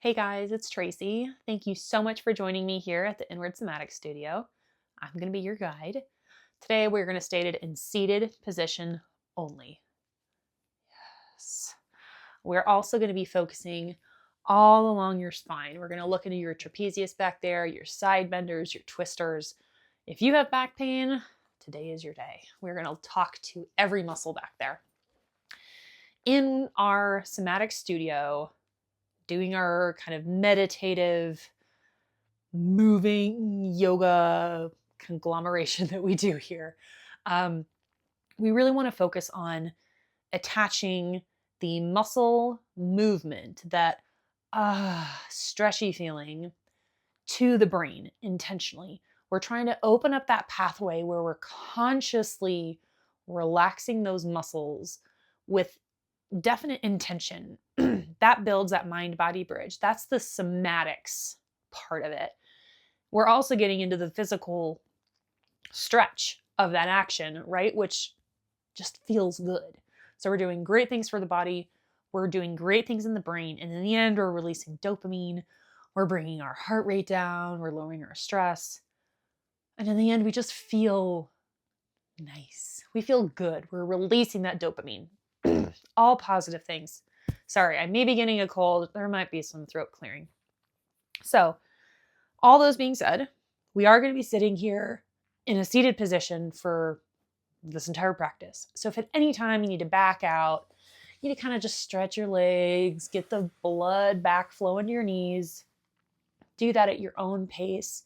Hey guys, it's Tracy. Thank you so much for joining me here at the Inward Somatic Studio. I'm going to be your guide. Today we're going to state it in seated position only. Yes. We're also going to be focusing all along your spine. We're going to look into your trapezius back there, your side benders, your twisters. If you have back pain, today is your day. We're going to talk to every muscle back there. In our somatic studio, doing our kind of meditative, moving yoga conglomeration that we do here, we really want to focus on attaching the muscle movement, that stretchy feeling, to the brain intentionally. We're trying to open up that pathway where we're consciously relaxing those muscles with definite intention. That builds that mind-body bridge. That's the somatics part of it. We're also getting into the physical stretch of that action, right? Which just feels good. So we're doing great things for the body. We're doing great things in the brain. And in the end, we're releasing dopamine. We're bringing our heart rate down. We're lowering our stress. And in the end, we just feel nice. We feel good. We're releasing that dopamine. All positive things. Sorry, I may be getting a cold. There might be some throat clearing. So, all those being said, we are going to be sitting here in a seated position for this entire practice. So if at any time you need to back out, you need to kind of just stretch your legs, get the blood back flowing to your knees, do that at your own pace.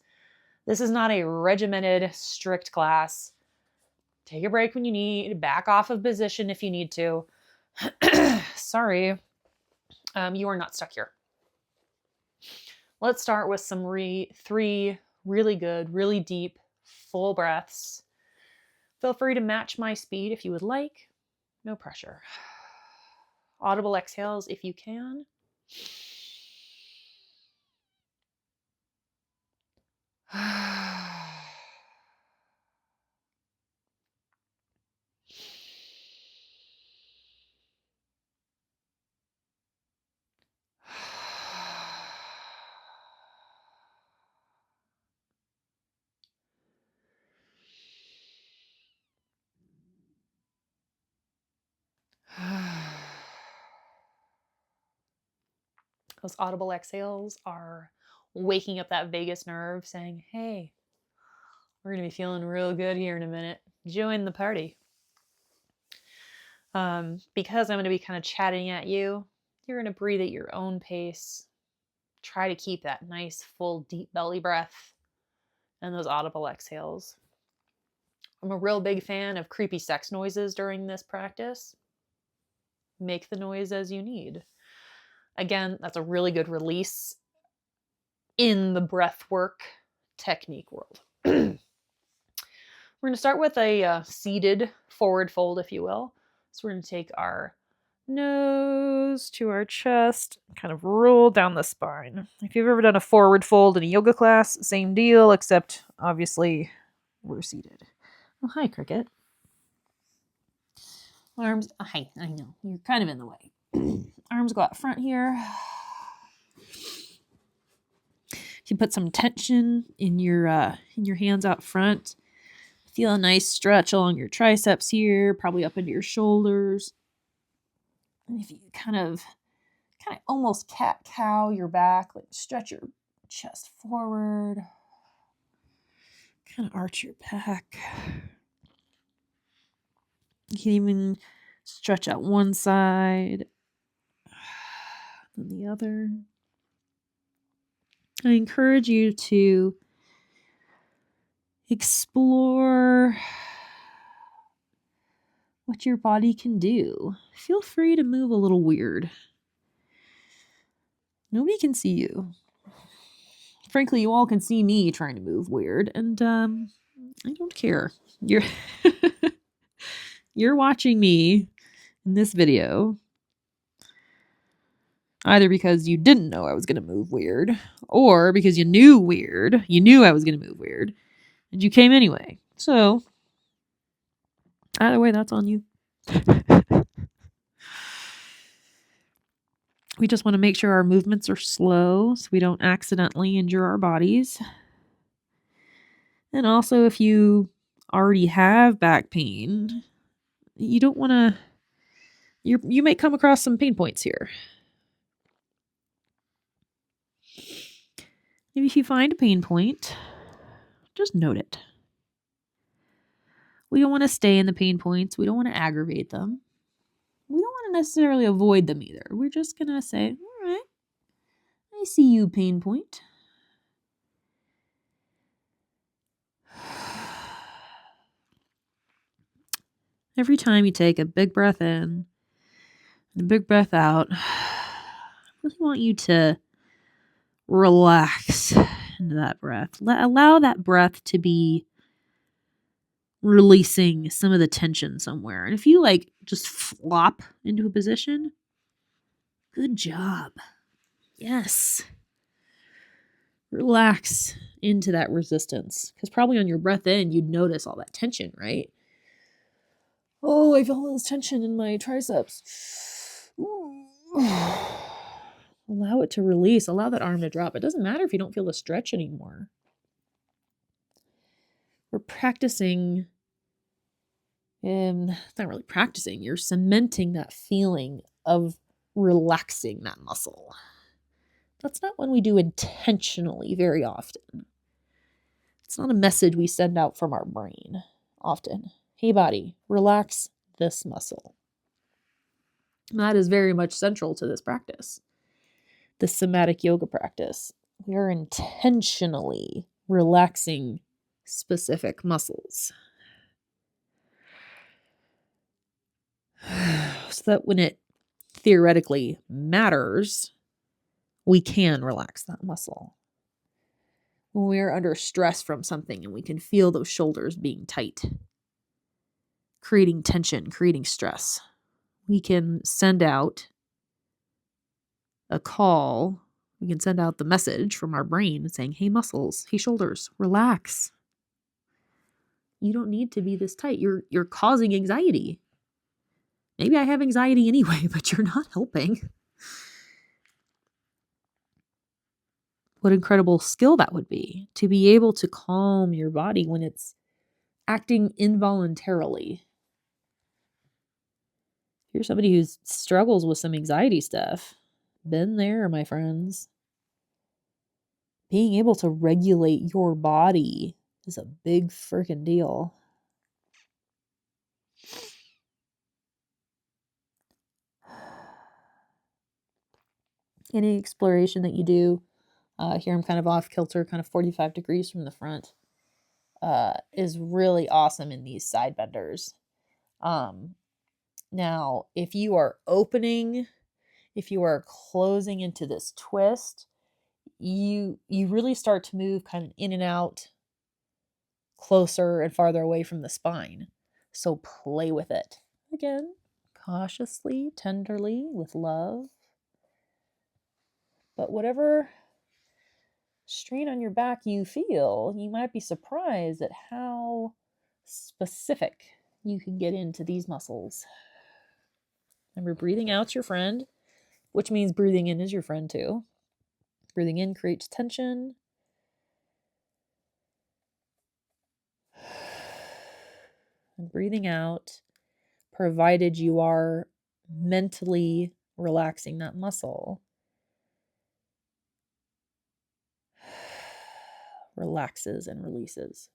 This is not a regimented, strict class. Take a break when you need, back off of position if you need to. Sorry, you are not stuck here. Let's start with some three really good, really deep, full breaths. Feel free to match my speed if you would like. No pressure. Audible exhales if you can. Those audible exhales are waking up that vagus nerve saying, hey, we're going to be feeling real good here in a minute. Join the party. Because I'm going to be kind of chatting at you, you're going to breathe at your own pace. Try to keep that nice, full, deep belly breath and those audible exhales. I'm a real big fan of creepy sex noises during this practice. Make the noise as you need. Again, that's a really good release in the breathwork technique world. We're going to start with a seated forward fold, if you will. So we're going to take our nose to our chest, kind of roll down the spine. If you've ever done a forward fold in a yoga class, same deal, except obviously we're seated. Oh, hi, Cricket. Arms, hi, I know, you're kind of in the way. Arms go out front here. You put some tension in your hands out front. Feel a nice stretch along your triceps here, probably up into your shoulders. And if you kind of almost cat-cow your back, like stretch your chest forward, kind of arch your back. You can even stretch out one side, then the other. I encourage you to explore what your body can do. Feel free to move a little weird. Nobody can see you. Frankly, you all can see me trying to move weird, and I don't care. You're watching me in this video either because you didn't know I was going to move weird, or because you knew I was going to move weird, and you came anyway. So, either way, that's on you. We just want to make sure our movements are slow so we don't accidentally injure our bodies. And also, if you already have back pain, you don't want to, you may come across some pain points here. If you find a pain point, just note it. We don't want to stay in the pain points. We don't want to aggravate them. We don't want to necessarily avoid them either. We're just going to say, all right, I see you, pain point. Every time you take a big breath in and a big breath out, I really want you to relax into that breath. Allow that breath to be releasing some of the tension somewhere. And if you just flop into a position, good job. Yes. Relax into that resistance. Because probably on your breath in, you'd notice all that tension, right? Oh, I feel all this tension in my triceps. Allow it to release. Allow that arm to drop. It doesn't matter if you don't feel the stretch anymore. We're practicing. Not really practicing. You're cementing that feeling of relaxing that muscle. That's not one we do intentionally very often. It's not a message we send out from our brain often. Hey, body, relax this muscle. And that is very much central to this practice, the somatic yoga practice. We are intentionally relaxing specific muscles. So that when it theoretically matters, we can relax that muscle. When we are under stress from something and we can feel those shoulders being tight, creating tension, creating stress, we can send out a call. We can send out the message from our brain saying, hey, muscles, hey, shoulders, relax. You don't need to be this tight. You're causing anxiety. Maybe I have anxiety anyway, but you're not helping. What incredible skill that would be to be able to calm your body when it's acting involuntarily. If you're somebody who struggles with some anxiety stuff, been there, my friends. Being able to regulate your body is a big freaking deal. Any exploration that you do, here I'm kind of off kilter, kind of 45 degrees from the front, is really awesome in these side benders. Now, if you are opening, if you are closing into this twist, you really start to move kind of in and out, closer and farther away from the spine. So play with it. Again, cautiously, tenderly, with love. But whatever strain on your back you feel, you might be surprised at how specific you can get into these muscles. Remember, breathing out's your friend, which means breathing in is your friend too. Breathing in creates tension. And breathing out, provided you are mentally relaxing that muscle, relaxes and releases.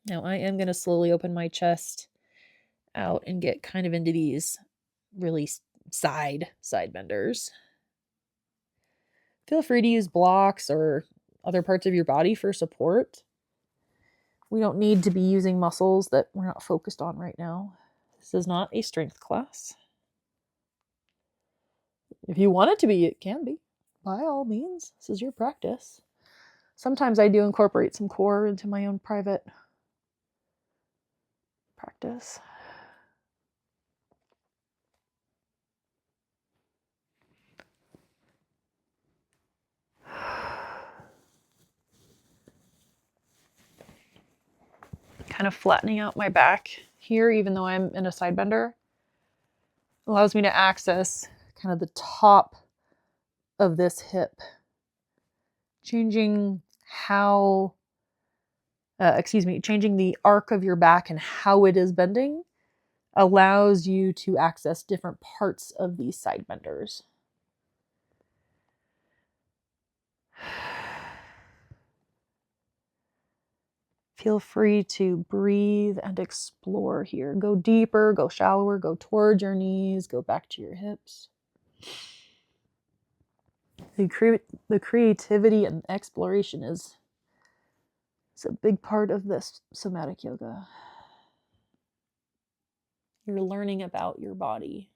Now I am going to slowly open my chest out and get kind of into these really side benders. Feel free to use blocks or other parts of your body for support. We don't need to be using muscles that we're not focused on right now. This is not a strength class. If you want it to be, it can be. By all means, this is your practice. Sometimes I do incorporate some core into my own private practice. Kind of flattening out my back here, even though I'm in a side bender. Allows me to access kind of the top of this hip, changing how, changing the arc of your back and how it is bending allows you to access different parts of these side benders. Feel free to breathe and explore here. Go deeper, go shallower, go towards your knees, go back to your hips. The creativity and exploration is a big part of this somatic yoga. You're learning about your body.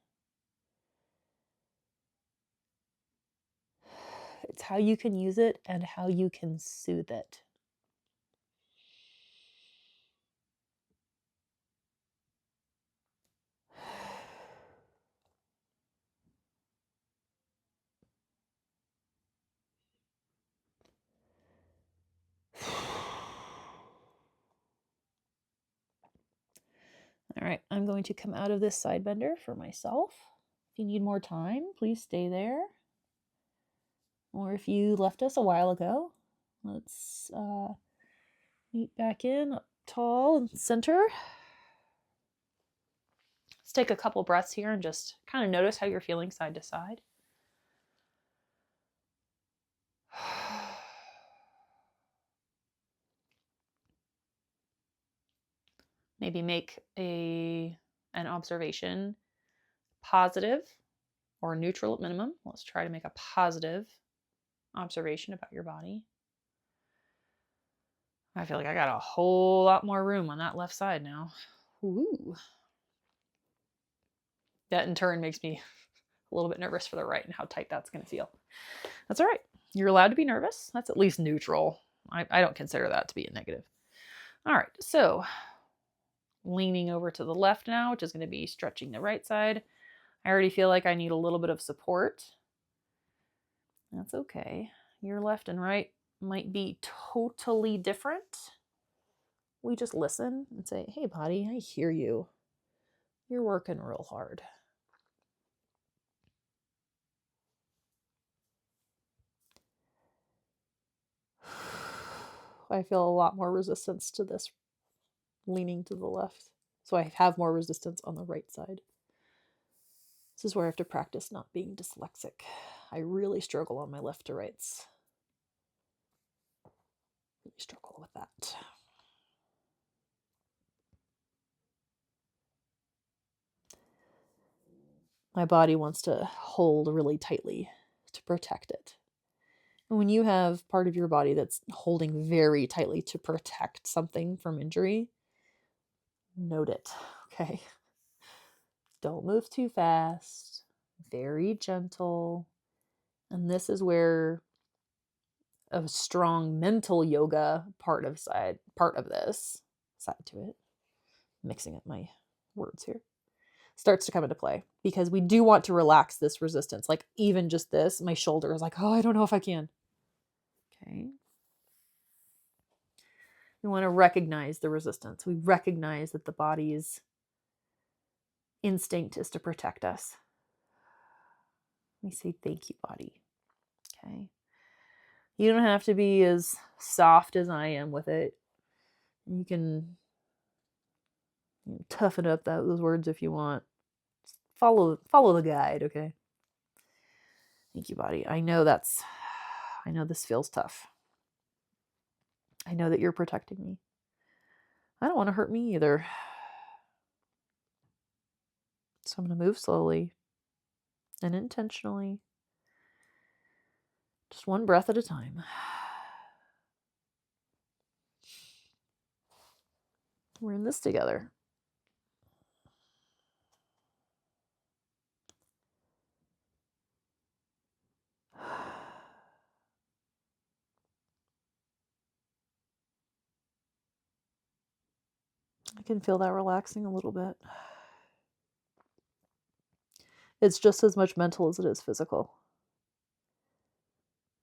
It's how you can use it and how you can soothe it. All right, I'm going to come out of this side bender for myself. If you need more time, please stay there. Or if you left us a while ago, let's meet back in, up tall and center. Let's take a couple breaths here and just kind of notice how you're feeling side to side. Maybe make an observation positive or neutral at minimum. Let's try to make a positive observation about your body. I feel like I got a whole lot more room on that left side now. Ooh. That in turn makes me a little bit nervous for the right and how tight that's going to feel. That's all right. You're allowed to be nervous. That's at least neutral. I don't consider that to be a negative. All right, so leaning over to the left now, which is going to be stretching the right side. I already feel like I need a little bit of support. That's okay. Your left and right might be totally different. We just listen and say, hey, body, I hear you. You're working real hard. I feel a lot more resistance to this leaning to the left. So I have more resistance on the right side. This is where I have to practice not being dyslexic. I really struggle on my left to rights. Really struggle with that. My body wants to hold really tightly to protect it. And when you have part of your body that's holding very tightly to protect something from injury, note it, okay? Don't move too fast, very gentle. And this is where a strong mental yoga part of this side to it, mixing up my words here, starts to come into play, because we do want to relax this resistance. Like even just this, my shoulder is like, oh, I don't know if I can. Okay. We want to recognize the resistance. We recognize that the body's instinct is to protect us. We say, thank you, body. Okay. You don't have to be as soft as I am with it. You can toughen up those words if you want. Just follow the guide, okay? Thank you, body. I know this feels tough. I know that you're protecting me. I don't want to hurt me either. So I'm going to move slowly and intentionally. Just one breath at a time. We're in this together. I can feel that relaxing a little bit. It's just as much mental as it is physical.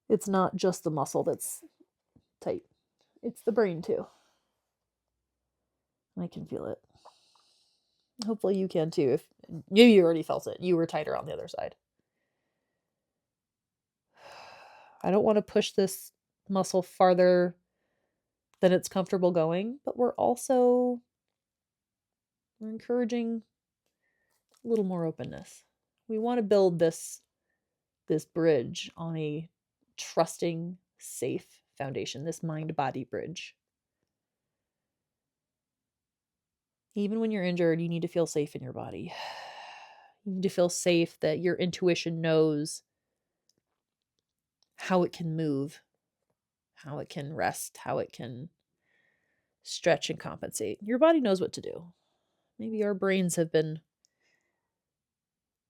It's not just the muscle that's tight. It's the brain too. I can feel it. Hopefully you can too. If maybe you already felt it, you were tighter on the other side. I don't want to push this muscle farther than it's comfortable going, but we're encouraging a little more openness. We want to build this bridge on a trusting, safe foundation, this mind-body bridge. Even when you're injured, you need to feel safe in your body. You need to feel safe that your intuition knows how it can move, how it can rest, how it can stretch and compensate. Your body knows what to do. Maybe our brains have been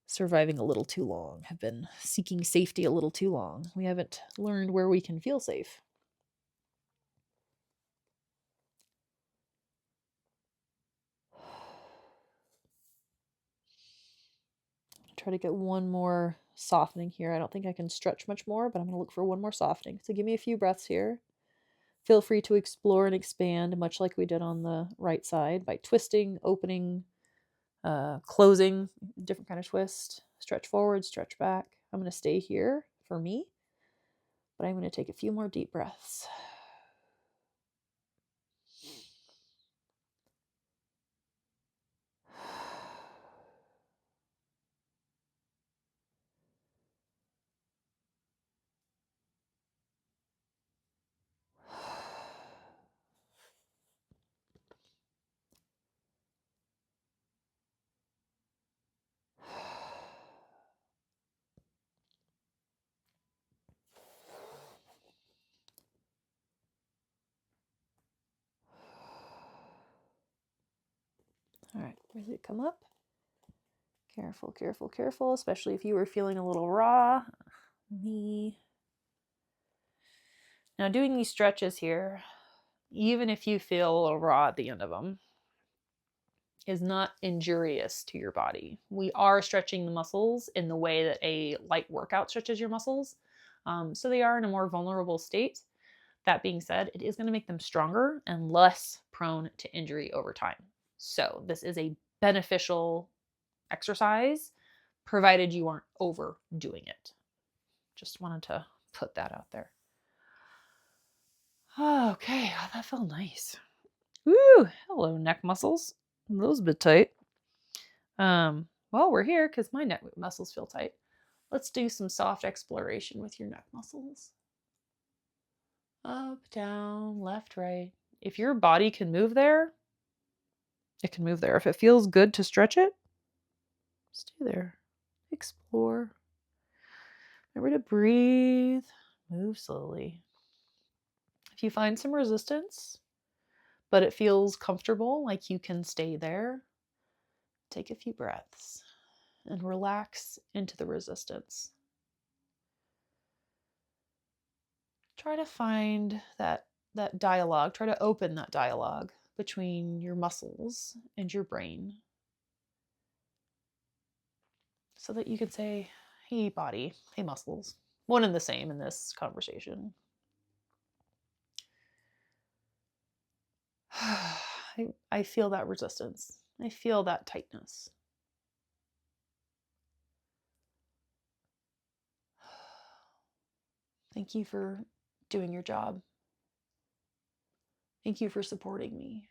surviving a little too long, have been seeking safety a little too long. We haven't learned where we can feel safe. Try to get one more softening here. I don't think I can stretch much more, but I'm going to look for one more softening. So give me a few breaths here. Feel free to explore and expand, much like we did on the right side, by twisting, opening, closing, different kind of twist. Stretch forward, stretch back. I'm going to stay here for me, but I'm going to take a few more deep breaths. All right, ready to come up? Careful, careful, careful, especially if you were feeling a little raw. Me. Now, doing these stretches here, even if you feel a little raw at the end of them, is not injurious to your body. We are stretching the muscles in the way that a light workout stretches your muscles. So they are in a more vulnerable state. That being said, it is going to make them stronger and less prone to injury over time. So this is a beneficial exercise, provided you aren't overdoing it. Just wanted to put that out there. Okay, oh, that felt nice. Woo! Hello, neck muscles. Those a bit tight. Well, we're here because my neck muscles feel tight. Let's do some soft exploration with your neck muscles. Up, down, left, right. If your body can move there, it can move there. If it feels good to stretch it, stay there. Explore. Remember to breathe. Move slowly. If you find some resistance, but it feels comfortable, like you can stay there, take a few breaths and relax into the resistance. Try to find that dialogue. Try to open that dialogue between your muscles and your brain so that you can say, hey, body, hey, muscles. One and the same in this conversation. I feel that resistance. I feel that tightness. Thank you for doing your job. Thank you for supporting me.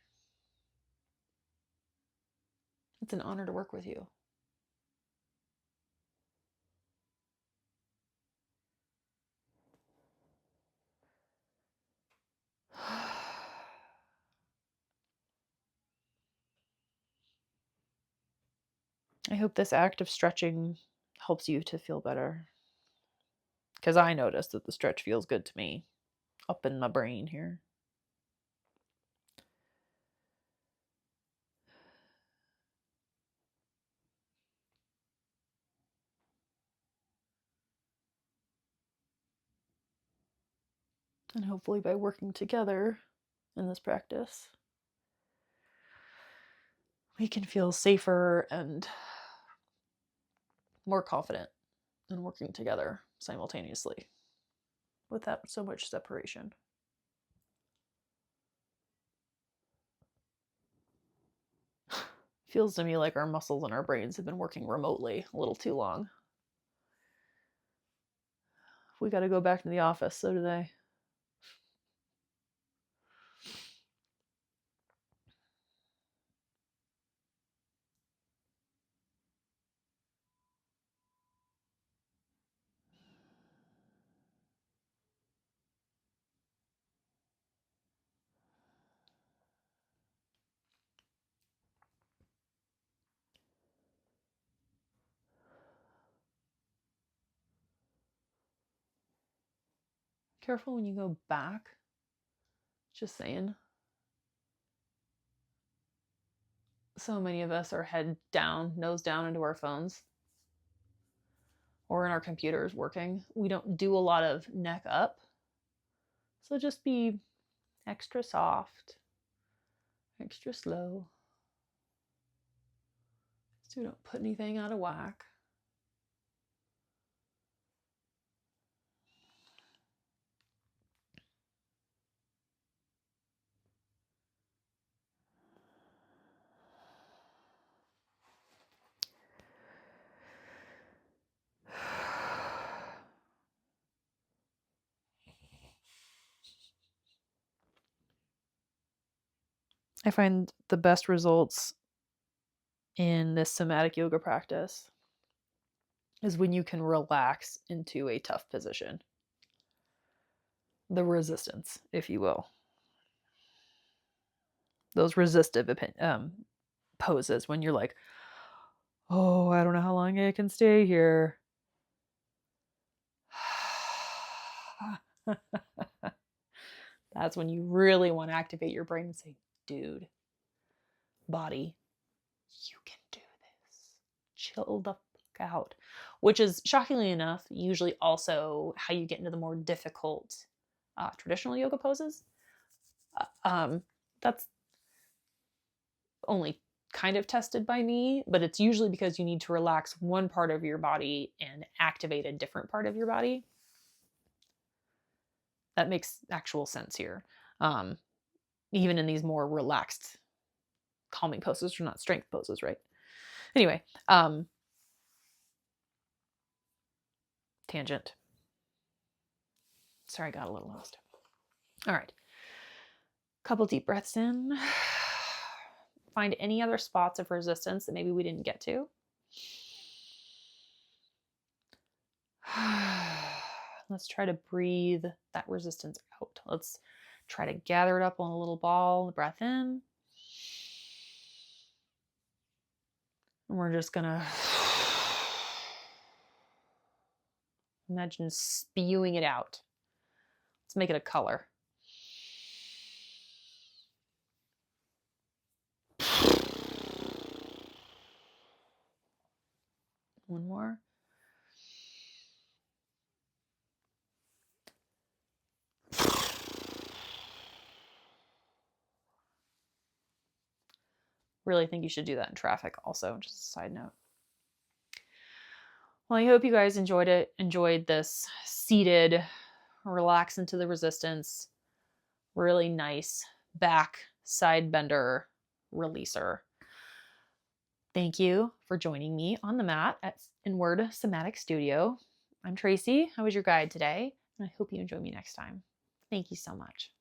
It's an honor to work with you. I hope this act of stretching helps you to feel better. Because I noticed that the stretch feels good to me up in my brain here. And hopefully by working together in this practice, we can feel safer and more confident in working together simultaneously without so much separation. Feels to me like our muscles and our brains have been working remotely a little too long. We got to go back to the office, so do they. Careful when you go back. Just saying. So many of us are head down, nose down into our phones or in our computers working. We don't do a lot of neck up. So just be extra soft, extra slow, so we don't put anything out of whack. I find the best results in this somatic yoga practice is when you can relax into a tough position. The resistance, if you will. Those resistive poses when you're like, oh, I don't know how long I can stay here. That's when you really want to activate your brain and say, dude, body, you can do this. Chill the fuck out. Which is, shockingly enough, usually also how you get into the more difficult traditional yoga poses. That's only kind of tested by me, but it's usually because you need to relax one part of your body and activate a different part of your body. That makes actual sense here. Even in these more relaxed, calming poses, or not strength poses, right? Anyway, tangent. Sorry, I got a little lost. All right. Couple deep breaths in. Find any other spots of resistance that maybe we didn't get to. Let's try to breathe that resistance out. Let's try to gather it up on a little ball. Breath in. And we're just going to imagine spewing it out. Let's make it a color. One more. Really think you should do that in traffic also, just a side note. Well, I hope you guys enjoyed this seated, relax into the resistance, really nice back side bender releaser. Thank you for joining me on the mat at Inward Somatic Studio. I'm Tracy. I was your guide today, and I hope you enjoy me next time. Thank you so much.